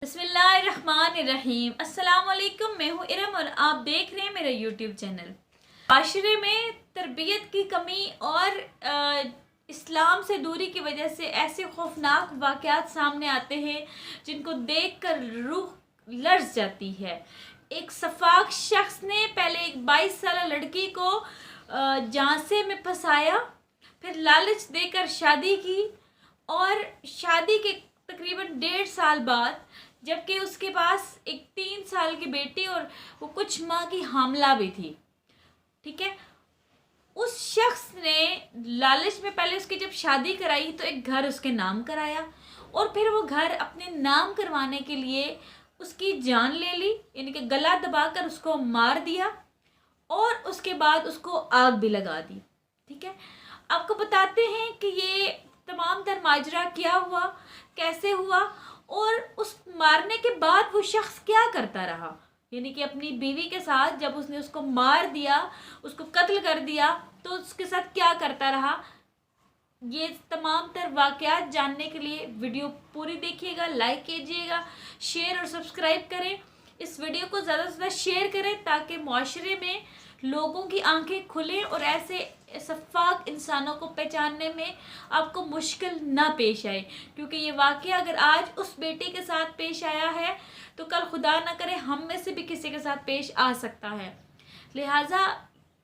बिस्मिल्लाहिर्रहमानिर्रहीम। अस्सलाम वालेकुम। मैं हूँ इरम और आप देख रहे हैं मेरा यूट्यूब चैनल। माशरे में तरबियत की कमी और इस्लाम से दूरी की वजह से ऐसे खौफनाक वाक़यात सामने आते हैं जिनको देखकर रूह लर्ज़ जाती है। एक सफाक शख्स ने पहले एक 22 साल लड़की को झांसे में फंसाया, फिर लालच देकर शादी की और शादी के तकरीबन 1.5 साल बाद, जबकि उसके पास एक 3 साल की बेटी और वो कुछ माह की हामला भी थी, ठीक है, उस शख्स ने लालच में पहले उसकी जब शादी कराई तो एक घर उसके नाम कराया और फिर वो घर अपने नाम करवाने के लिए उसकी जान ले ली, यानी कि गला दबाकर उसको मार दिया और उसके बाद उसको आग भी लगा दी। ठीक है, आपको बताते हैं कि ये तमाम तर माजरा क्या हुआ, कैसे हुआ और उस मारने के बाद वो शख्स क्या करता रहा, यानी कि अपनी बीवी के साथ जब उसने उसको मार दिया, उसको कत्ल कर दिया, तो उसके साथ क्या करता रहा। ये तमाम तर वाक़यात जानने के लिए वीडियो पूरी देखिएगा, लाइक कीजिएगा, शेयर और सब्सक्राइब करें। इस वीडियो को ज़्यादा से ज़्यादा शेयर करें ताकि माशरे में लोगों की आंखें खुलें और ऐसे शफ़ाक इंसानों को पहचानने में आपको मुश्किल ना पेश आए, क्योंकि ये वाक़या अगर आज उस बेटी के साथ पेश आया है तो कल खुदा ना करे हम में से भी किसी के साथ पेश आ सकता है। लिहाजा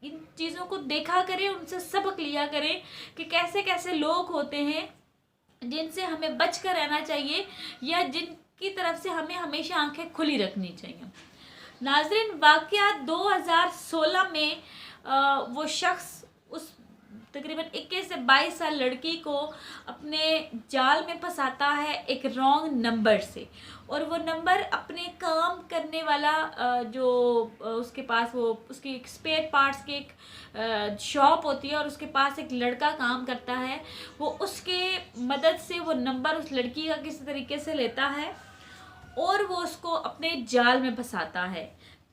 इन चीज़ों को देखा करें, उनसे सबक लिया करें कि कैसे कैसे लोग होते हैं जिनसे हमें बच कर रहना चाहिए या जिनकी तरफ से हमें हमेशा आंखें खुली रखनी चाहिए। नाज़रीन, वाक़या 2016 में वो शख्स उस तकरीबन 21 से 22 साल लड़की को अपने जाल में फंसाता है एक रॉन्ग नंबर से, और वो नंबर अपने काम करने वाला जो उसके पास वो उसकी एक स्पेयर पार्ट्स की एक शॉप होती है और उसके पास एक लड़का काम करता है, वो उसके मदद से वो नंबर उस लड़की का किसी तरीके से लेता है और वो उसको अपने जाल में फंसाता है।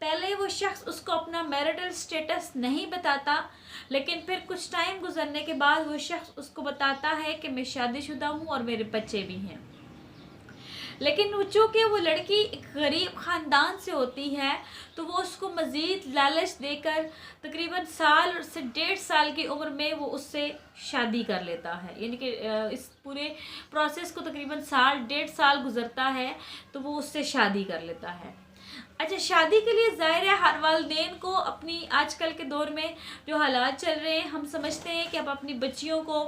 पहले वो शख्स उसको अपना मैरिटल स्टेटस नहीं बताता, लेकिन फिर कुछ टाइम गुजरने के बाद वो शख्स उसको बताता है कि मैं शादीशुदा हूँ और मेरे बच्चे भी हैं। लेकिन वो चूँकि वो लड़की एक गरीब ख़ानदान से होती है तो वो उसको मज़ीद लालच देकर तकरीबन साल से 1.5 साल की उम्र में वो उससे शादी कर लेता है, यानी कि इस पूरे प्रोसेस को तकरीबन साल 1.5 साल गुजरता है तो वो उससे शादी कर लेता है। अच्छा, शादी के लिए ज़ाहिर है हर वालिदैन को अपनी आजकल के दौर में जो हालात चल रहे हैं, हम समझते हैं कि अब अपनी बच्चियों को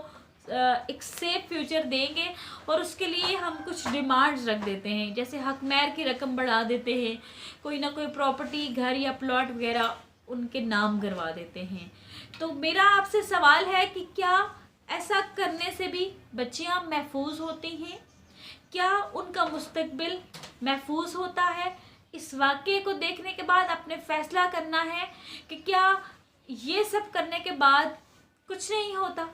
एक सेफ फ्यूचर देंगे और उसके लिए हम कुछ डिमांड्स रख देते हैं, जैसे हक महर की रकम बढ़ा देते हैं, कोई ना कोई प्रॉपर्टी घर या प्लॉट वगैरह उनके नाम करवा देते हैं। तो मेरा आपसे सवाल है कि क्या ऐसा करने से भी बच्चियां महफूज होती हैं? क्या उनका मुस्तकबिल महफूज होता है? इस वाक़े को देखने के बाद अपने फ़ैसला करना है कि क्या ये सब करने के बाद कुछ नहीं होता।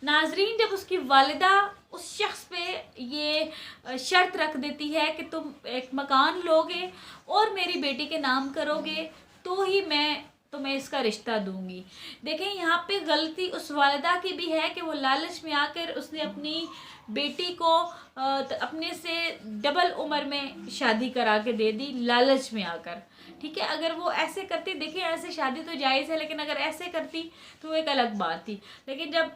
नाजरीन, जब उसकी वालिदा उस शख्स पे ये शर्त रख देती है कि तुम एक मकान लोगे और मेरी बेटी के नाम करोगे तो ही मैं तुम्हें इसका रिश्ता दूंगी। देखें, यहाँ पे गलती उस वालिदा की भी है कि वो लालच में आकर उसने अपनी बेटी को अपने से डबल उम्र में शादी करा के दे दी, लालच में आकर। ठीक है, अगर वो ऐसे करती, देखिए ऐसे शादी तो जायज़ है, लेकिन अगर ऐसे करती तो एक अलग बात थी। लेकिन जब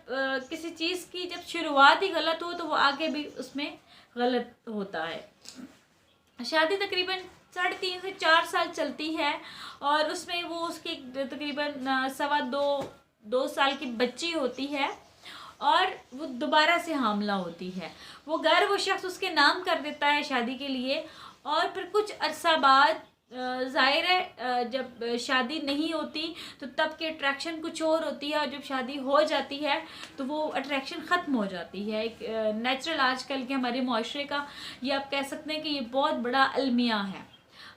किसी चीज़ की जब शुरुआत ही गलत हो तो वो आगे भी उसमें गलत होता है। शादी तकरीबन 3.5 से 4 साल चलती है और उसमें वो उसकी तकरीबन 2.25 साल की बच्ची होती है और वो दोबारा से हामला होती है। वो घर वो शख्स उसके नाम कर देता है शादी के लिए और फिर कुछ अरसा बाद ज़ाहिर है जब शादी नहीं होती तो तब की अट्रैक्शन कुछ और होती है और जब शादी हो जाती है तो वो अट्रैक्शन ख़त्म हो जाती है। एक नेचुरल आजकल के हमारे माशरे का ये आप कह सकते हैं कि ये बहुत बड़ा अलमिया है।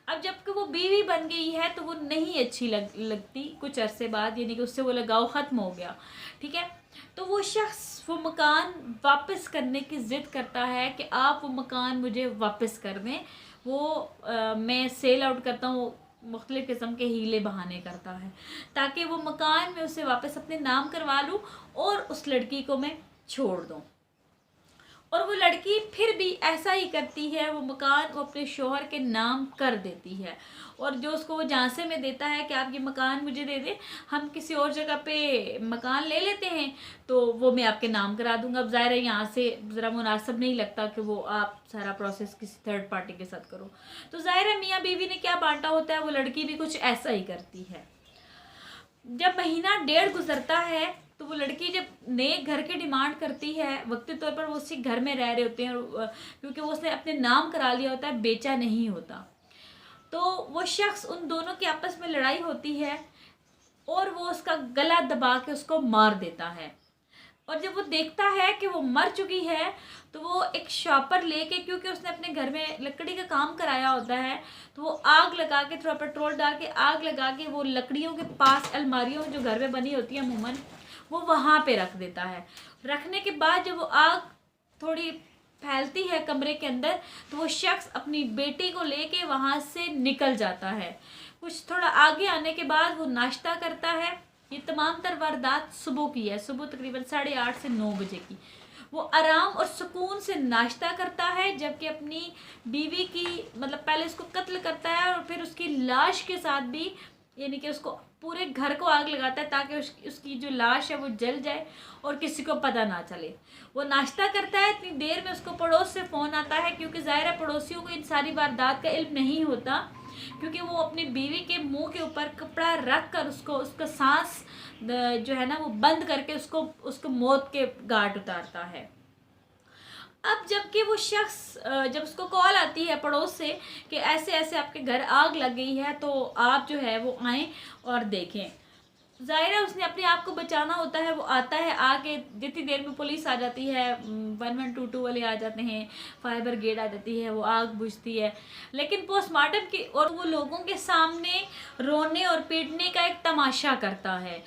अब जबकि वो बीवी बन गई है तो वो नहीं अच्छी लगती कुछ अरसे बाद, यानी कि उससे वो लगाव ख़त्म हो गया। ठीक है, तो वो शख्स वो मकान वापस करने की ज़िद करता है कि आप वो मकान मुझे वापस कर दें। वो मैं सेल आउट करता हूँ, मुख्तलिफ़ किस्म के हीले बहाने करता है ताकि वो मकान में उसे वापस अपने नाम करवा लूँ और उस लड़की को मैं छोड़ दूँ। और वो लड़की फिर भी ऐसा ही करती है, वो मकान वो अपने शोहर के नाम कर देती है और जो उसको वो झांसे में देता है कि आप ये मकान मुझे दे दें, हम किसी और जगह पे मकान ले लेते हैं तो वो मैं आपके नाम करा दूंगा। अब ज़ाहिर है यहाँ से ज़रा मुनासिब नहीं लगता कि वो आप सारा प्रोसेस किसी थर्ड पार्टी के साथ करो। तो ज़ाहिर है मियाँ बीवी ने क्या बांटा होता है, वो लड़की भी कुछ ऐसा ही करती है। जब महीना डेढ़ गुजरता है तो वो लड़की जब नए घर की डिमांड करती है, वक्ती तौर पर वो उसी घर में रह रहे होते हैं और क्योंकि वो उसने अपने नाम करा लिया होता है, बेचा नहीं होता, तो वो शख्स उन दोनों की आपस में लड़ाई होती है और वो उसका गला दबा के उसको मार देता है। और जब वो देखता है कि वो मर चुकी है तो वो एक शॉपर लेके, क्योंकि उसने अपने घर में लकड़ी का काम कराया होता है, तो वो आग लगा के, थोड़ा पेट्रोल डाल के आग लगा के वो लकड़ियों के पास अलमारियों जो घर में बनी होती है अमूमन, वो वहाँ पे रख देता है। रखने के बाद जब वो आग थोड़ी फैलती है कमरे के अंदर तो वो शख्स अपनी बेटी को लेके वहाँ से निकल जाता है। कुछ थोड़ा आगे आने के बाद वो नाश्ता करता है। ये तमाम तर वारदात सुबह की है, सुबह तकरीबन 8:30 से 9 बजे की। वो आराम और सुकून से नाश्ता करता है, जबकि अपनी बीवी की मतलब पहले उसको कत्ल करता है और फिर उसकी लाश के साथ भी, यानी कि उसको पूरे घर को आग लगाता है ताकि उसकी जो लाश है वो जल जाए और किसी को पता ना चले। वो नाश्ता करता है, इतनी देर में उसको पड़ोस से फ़ोन आता है, क्योंकि ज़ाहिर है पड़ोसियों को इन सारी वारदात का इल्म नहीं होता, क्योंकि वो अपनी बीवी के मुंह के ऊपर कपड़ा रख कर उसका सांस जो है ना वो बंद करके उसको मौत के घाट उतारता है। अब जबकि वो शख्स जब उसको कॉल आती है पड़ोस से कि ऐसे ऐसे आपके घर आग लग गई है तो आप जो है वो आएँ और देखें, ज़ाहिर है उसने अपने आप को बचाना होता है। वो आता है, आके जितनी देर में पुलिस आ जाती है, 1122 वाले आ जाते हैं, फायर ब्रिगेड आ जाती है, वो आग बुझती है। लेकिन पोस्टमार्टम की और वो लोगों के सामने रोने और पीटने का एक तमाशा करता है,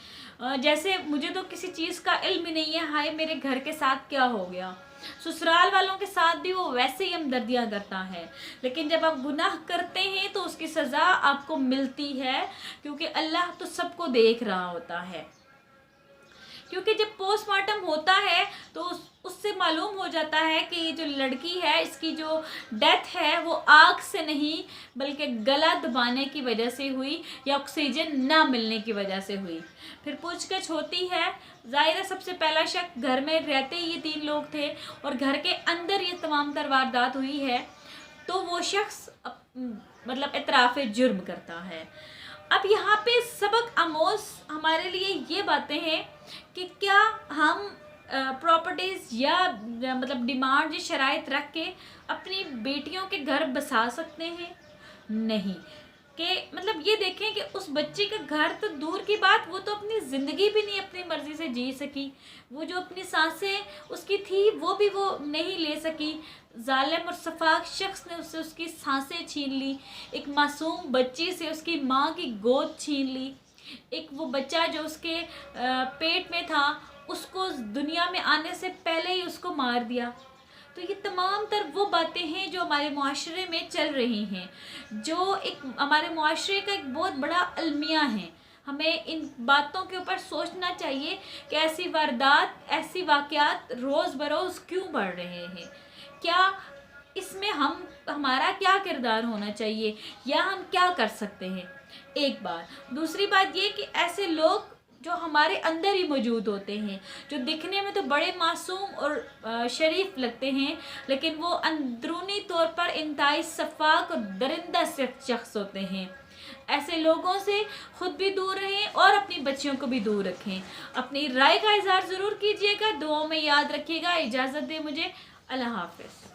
जैसे मुझे तो किसी चीज़ का इल्म ही नहीं है, हाय मेरे घर के साथ क्या हो गया। ससुराल वालों के साथ भी वो वैसे ही हमदर्दियाँ करता है, लेकिन जब आप गुनाह करते हैं तो उसकी सज़ा आपको मिलती है, क्योंकि अल्लाह तो सबको देख रहा होता है। क्योंकि जब पोस्टमार्टम होता है तो उससे मालूम हो जाता है कि ये जो लड़की है इसकी जो डेथ है वो आग से नहीं बल्कि गला दबाने की वजह से हुई या ऑक्सीजन ना मिलने की वजह से हुई। फिर पूछगछ होती है, जाहिर है सबसे पहला शक, घर में रहते ही ये 3 लोग थे और घर के अंदर ये तमाम तर वारदात हुई है, तो वो शख्स मतलब इतराफ़ जुर्म करता है। अब यहाँ पे सबक आमोज हमारे लिए ये बातें हैं कि क्या हम प्रॉपर्टीज़ या मतलब डिमांड या शराइत रख के अपनी बेटियों के घर बसा सकते हैं? नहीं। कि मतलब ये देखें कि उस बच्चे का घर तो दूर की बात, वो तो अपनी ज़िंदगी भी नहीं अपनी मर्ज़ी से जी सकी, वो जो अपनी सांसें उसकी थी वो भी वो नहीं ले सकी। जालिम और सफाक शख्स ने उससे उसकी सांसें छीन ली, एक मासूम बच्ची से उसकी माँ की गोद छीन ली, एक वो बच्चा जो उसके पेट में था उसको दुनिया में आने से पहले ही उसको मार दिया। तो ये तमाम तर वो बातें हैं जो हमारे मुआशरे में चल रही हैं, जो एक हमारे मुआशरे का एक बहुत बड़ा अलमिया है। हमें इन बातों के ऊपर सोचना चाहिए कि ऐसी वारदात, ऐसी वाक़यात रोज़ बरोज़ क्यों बढ़ रहे हैं, क्या इसमें हमारा क्या किरदार होना चाहिए या हम क्या कर सकते हैं, एक बात। दूसरी बात ये कि ऐसे लोग जो हमारे अंदर ही मौजूद होते हैं, जो दिखने में तो बड़े मासूम और शरीफ लगते हैं, लेकिन वो अंदरूनी तौर पर इंतहाई शफ़ाक़ और दरिंदा शख्स होते हैं। ऐसे लोगों से ख़ुद भी दूर रहें और अपनी बच्चियों को भी दूर रखें। अपनी राय का इज़हार ज़रूर कीजिएगा, दुआओं में याद रखिएगा। इजाज़त दें मुझे, अल्लाह हाफ़िज़।